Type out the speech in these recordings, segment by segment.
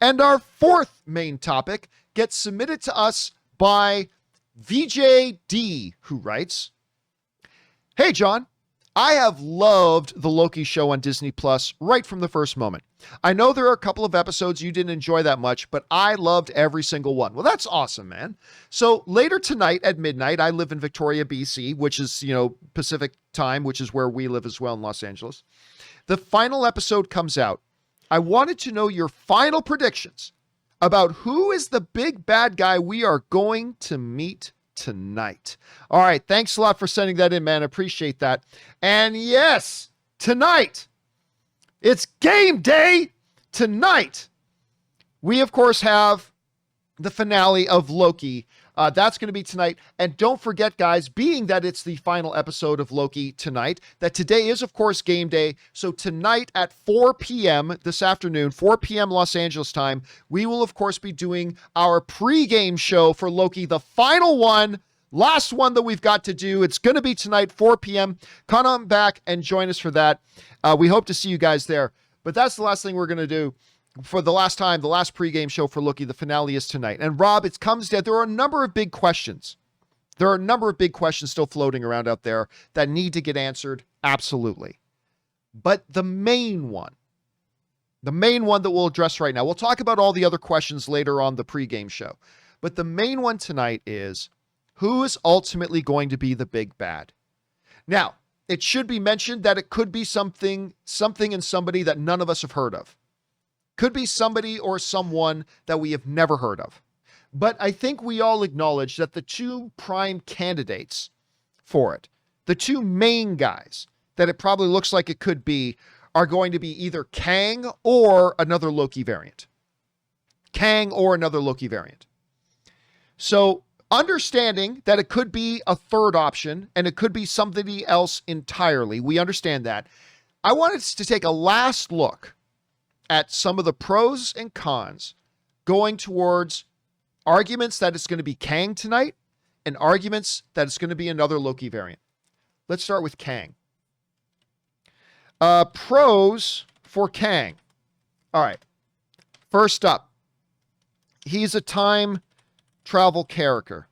And our fourth main topic gets submitted to us by Veejay D, who writes, "Hey, John, I have loved the Loki show on Disney Plus right from the first moment. I know there are a couple of episodes you didn't enjoy that much, but I loved every single one." Well, that's awesome, man. So later tonight at midnight, I live in Victoria, BC, which is, Pacific time, which is where we live as well in Los Angeles. The final episode comes out. I wanted to know your final predictions about who is the big bad guy we are going to meet tonight. All right. Thanks a lot for sending that in, man. I appreciate that. And yes, tonight, it's game day. Tonight, we, of course, have the finale of Loki. That's going to be tonight. And don't forget, guys, being that it's the final episode of Loki tonight, that today is, of course, game day. So tonight at 4 p.m. this afternoon, 4 p.m. Los Angeles time, we will, of course, be doing our pregame show for Loki, the final one, last one that we've got to do. It's going to be tonight, 4 p.m. Come on back and join us for that. We hope to see you guys there. But that's the last thing we're going to do. For the last time, the last pregame show for Loki, the finale is tonight. And Rob, it comes down, there are a number of big questions. There are a number of big questions still floating around out there that need to get answered. Absolutely. But the main one that we'll address right now, we'll talk about all the other questions later on the pregame show. But the main one tonight is, who is ultimately going to be the big bad? Now, it should be mentioned that it could be something and somebody that none of us have heard of. Could be somebody or someone that we have never heard of. But I think we all acknowledge that the two prime candidates for it, the two main guys that it probably looks like it could be, are going to be either Kang or another Loki variant. Kang or another Loki variant. So understanding that it could be a third option and it could be somebody else entirely, we understand that. I wanted to take a last look at some of the pros and cons going towards arguments that it's going to be Kang tonight and arguments that it's going to be another Loki variant. Let's start with Kang. Pros for Kang. All right. First up, he's a time travel character.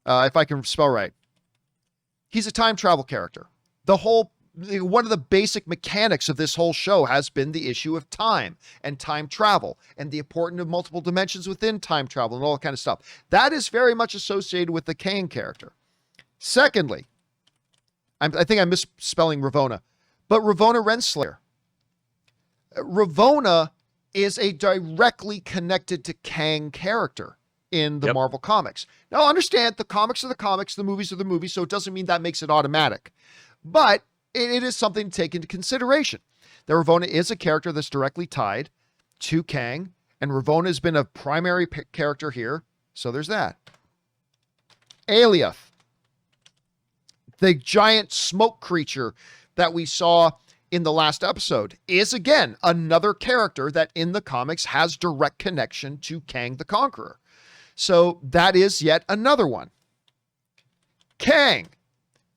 If I can spell right. He's a time travel character. One of the basic mechanics of this whole show has been the issue of time and time travel and the importance of multiple dimensions within time travel and all that kind of stuff. That is very much associated with the Kang character. Secondly, I think I'm misspelling Ravonna, but Ravonna Renslayer. Ravonna is a directly connected to Kang character in the Marvel comics. Now, understand, the comics are the comics, the movies are the movies, so it doesn't mean that makes it automatic. But it is something to take into consideration. That Ravonna is a character that's directly tied to Kang, and Ravonna has been a primary character here, so there's that. Alioth, the giant smoke creature that we saw in the last episode, is again another character that in the comics has direct connection to Kang the Conqueror. So that is yet another one. Kang.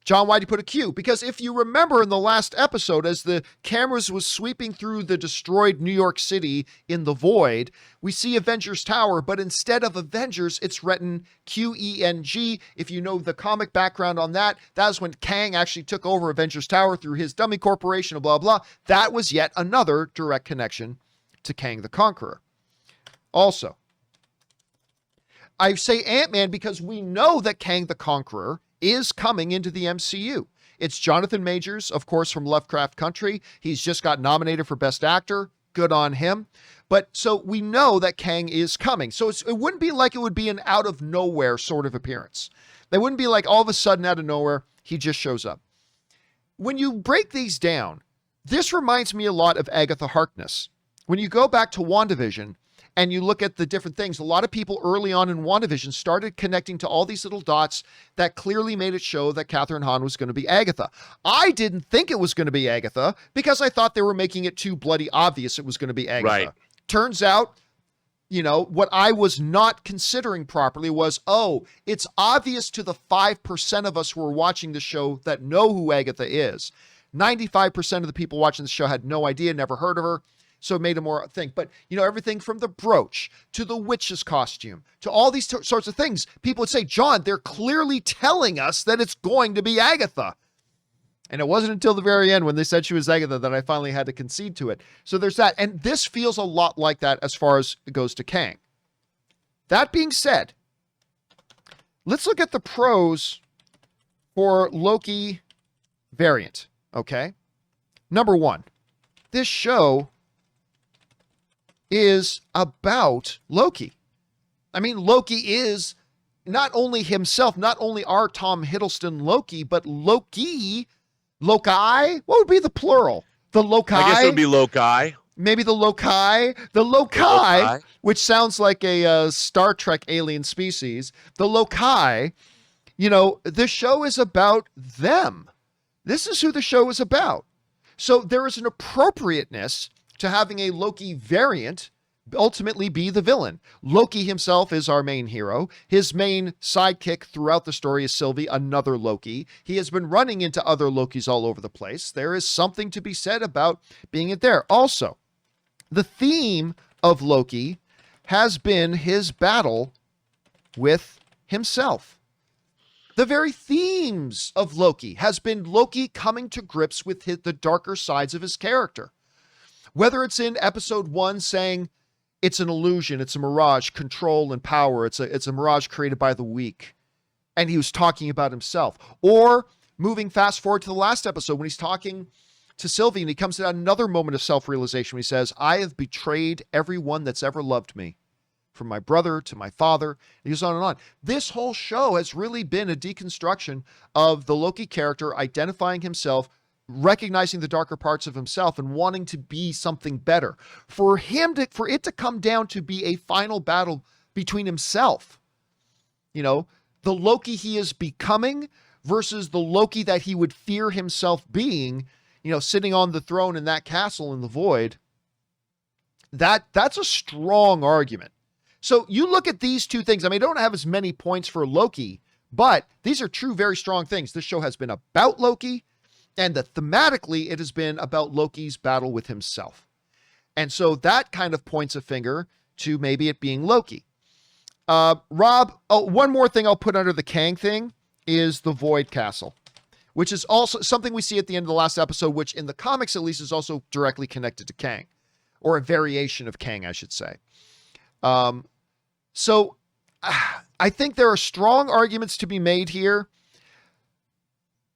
John, why'd you put a Q? Because if you remember in the last episode, as the cameras was sweeping through the destroyed New York City in the void, we see Avengers Tower, but instead of Avengers, it's written Qeng. If you know the comic background on that, that was when Kang actually took over Avengers Tower through his dummy corporation, blah, blah. That was yet another direct connection to Kang the Conqueror. Also, I say Ant-Man because we know that Kang the Conqueror is coming into the MCU. It's Jonathan Majors, of course, from Lovecraft Country. He's just got nominated for Best Actor. Good on him. But so we know that Kang is coming. So it wouldn't be like it would be an out of nowhere sort of appearance. They wouldn't be like all of a sudden out of nowhere, he just shows up. When you break these down, this reminds me a lot of Agatha Harkness. When you go back to WandaVision, and you look at the different things, a lot of people early on in WandaVision started connecting to all these little dots that clearly made it show that Catherine Hahn was going to be Agatha. I didn't think it was going to be Agatha because I thought they were making it too bloody obvious it was going to be Agatha. Right. Turns out, what I was not considering properly was, it's obvious to the 5% of us who are watching the show that know who Agatha is. 95% of the people watching the show had no idea, never heard of her. So it made him more think. But, everything from the brooch to the witch's costume to all these sorts of things, people would say, John, they're clearly telling us that it's going to be Agatha. And it wasn't until the very end when they said she was Agatha that I finally had to concede to it. So there's that. And this feels a lot like that as far as it goes to Kang. That being said, let's look at the pros for Loki variant, okay? Number one, this show is about Loki. I mean, Loki is not only himself, not only our Tom Hiddleston Loki, but Loki, what would be the plural? The Loki? I guess it would be Loki. Maybe the Loki, which sounds like a Star Trek alien species. The Loki, the show is about them. This is who the show is about. So there is an appropriateness to having a Loki variant ultimately be the villain. Loki himself is our main hero. His main sidekick throughout the story is Sylvie, another Loki. He has been running into other Lokis all over the place. There is something to be said about being it there. Also, the theme of Loki has been his battle with himself. The very themes of Loki has been Loki coming to grips with the darker sides of his character. Whether it's in episode 1 saying it's an illusion, it's a mirage, control and power, it's a mirage created by the weak, and he was talking about himself. Or moving fast forward to the last episode when he's talking to Sylvie, and he comes to another moment of self-realization when he says, I have betrayed everyone that's ever loved me, from my brother to my father. And he goes on and on. This whole show has really been a deconstruction of the Loki character identifying himself, recognizing the darker parts of himself, and wanting to be something better. For it to come down to be a final battle between himself, the Loki he is becoming versus the Loki that he would fear himself being, sitting on the throne in that castle in the void, that's a strong argument. So you look at these two things. I mean, I don't have as many points for Loki, but these are two very strong things. This show has been about Loki, and thematically it has been about Loki's battle with himself. And so that kind of points a finger to maybe it being Loki. Rob, one more thing I'll put under the Kang thing is the Void Castle, which is also something we see at the end of the last episode, which in the comics at least is also directly connected to Kang, or a variation of Kang, I should say. So I think there are strong arguments to be made here.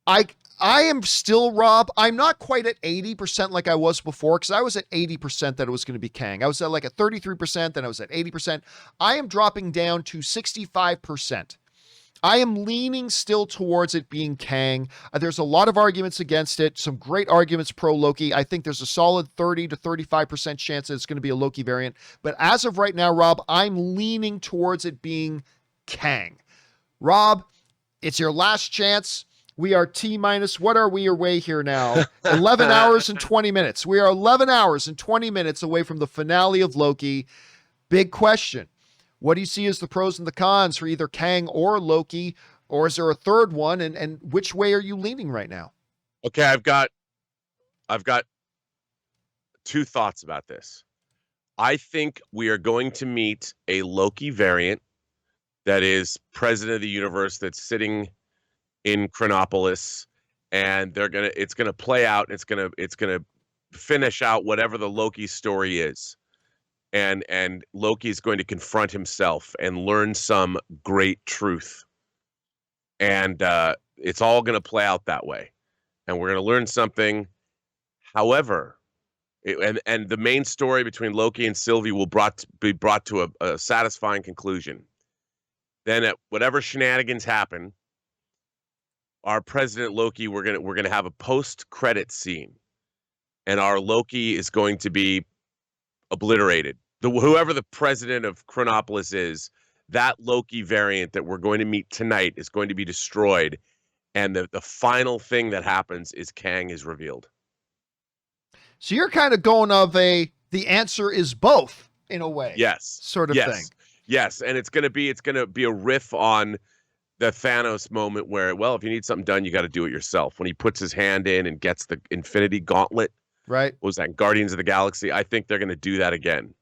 I am still, Rob, I'm not quite at 80% like I was before, because I was at 80% that it was going to be Kang. I was at like a 33%, then I was at 80%. I am dropping down to 65%. I am leaning still towards it being Kang. There's a lot of arguments against it, some great arguments pro Loki. I think there's a solid 30 to 35% chance that it's going to be a Loki variant. But as of right now, Rob, I'm leaning towards it being Kang. Rob, it's your last chance. We are T-minus, what are we away here now? 11 hours and 20 minutes. We are 11 hours and 20 minutes away from the finale of Loki. Big question. What do you see as the pros and the cons for either Kang or Loki? Or is there a third one? And which way are you leaning right now? Okay, I've got two thoughts about this. I think we are going to meet a Loki variant that is president of the universe, that's sitting in Chronopolis, and it's gonna play out. It's gonna finish out whatever the Loki story is. And Loki is going to confront himself and learn some great truth. And it's all going to play out that way. And we're going to learn something. However, and the main story between Loki and Sylvie will be brought to a satisfying conclusion. Then at whatever shenanigans happen, our President Loki, we're gonna have a post-credit scene. And our Loki is going to be obliterated. Whoever the president of Chronopolis is, that Loki variant that we're going to meet tonight is going to be destroyed, and the final thing that happens is Kang is revealed. So you're kind of going of the answer is both in a way. Yes. Sort of thing. Yes, and it's gonna be a riff on the Thanos moment where, well, if you need something done, you got to do it yourself. When he puts his hand in and gets the Infinity Gauntlet Right. What was that, Guardians of the Galaxy? I think they're going to do that again.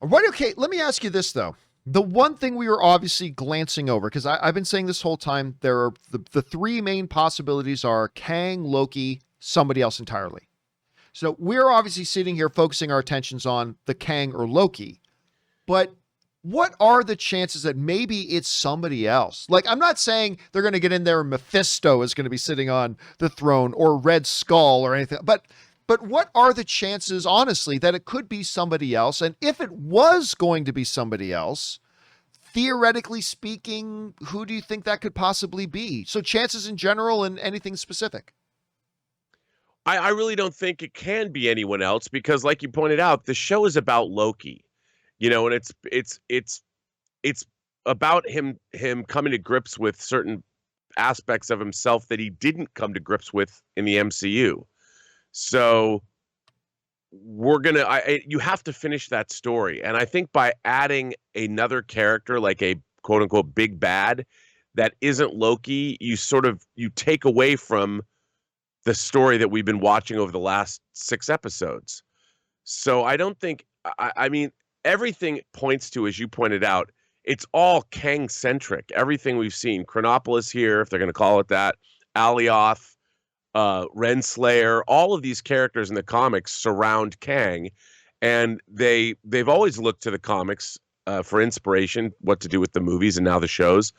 Right. Okay. Let me ask you this, though. The one thing we were obviously glancing over, because I've been saying this whole time, there are the three main possibilities are Kang, Loki, somebody else entirely. So we're obviously sitting here focusing our attentions on the Kang or Loki. But what are the chances that maybe it's somebody else? Like, I'm not saying they're going to get in there and Mephisto is going to be sitting on the throne or Red Skull or anything, but what are the chances, honestly, that it could be somebody else? And if it was going to be somebody else, theoretically speaking, who do you think that could possibly be? So chances in general and anything specific. I really don't think it can be anyone else because, like you pointed out, the show is about Loki, and it's about him coming to grips with certain aspects of himself that he didn't come to grips with in the MCU. So you have to finish that story. And I think by adding another character, like a quote unquote big bad that isn't Loki, you take away from the story that we've been watching over the last 6 episodes. So I don't think, I mean, everything points to, as you pointed out, it's all Kang centric. Everything we've seen, Chronopolis here, if they're going to call it that, Alioth, Renslayer, all of these characters in the comics surround Kang, and they've always looked to the comics for inspiration, what to do with the movies and now the shows.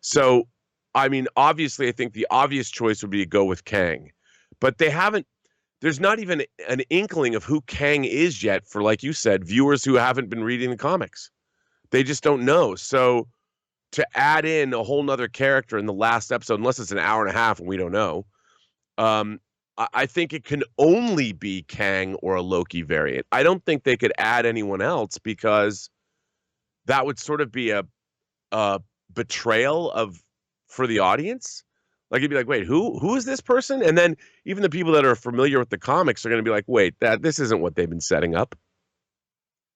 So, I mean, obviously, I think the obvious choice would be to go with Kang, but there's not even an inkling of who Kang is yet for, like you said, viewers who haven't been reading the comics. They just don't know. So to add in a whole nother character in the last episode, unless it's an hour and a half and we don't know, I think it can only be Kang or a Loki variant. I don't think they could add anyone else because that would sort of be a betrayal for the audience. Like, you'd be like, wait, who is this person? And then even the people that are familiar with the comics are going to be like, wait, this isn't what they've been setting up.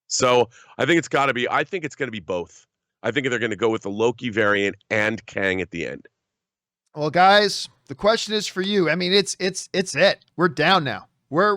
So I think it's going to be both. I think they're going to go with the Loki variant and Kang at the end. Well, guys, the question is for you. I mean, it's it. We're down now. We're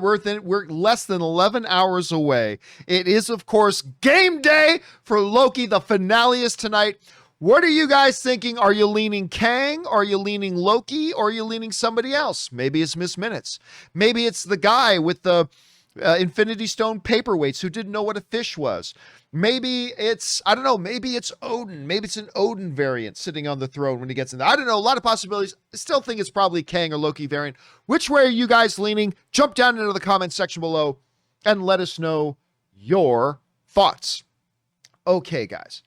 less than 11 hours away. It is, of course, game day for Loki. The finale is tonight. What are you guys thinking? Are you leaning Kang? Are you leaning Loki? Or are you leaning somebody else? Maybe it's Miss Minutes. Maybe it's the guy with the Infinity Stone paperweights who didn't know what a fish was. Maybe it's, I don't know, maybe it's Odin. Maybe it's an Odin variant sitting on the throne when he gets in there. I don't know, a lot of possibilities. I still think it's probably Kang or Loki variant. Which way are you guys leaning? Jump down into the comments section below and let us know your thoughts. Okay, guys.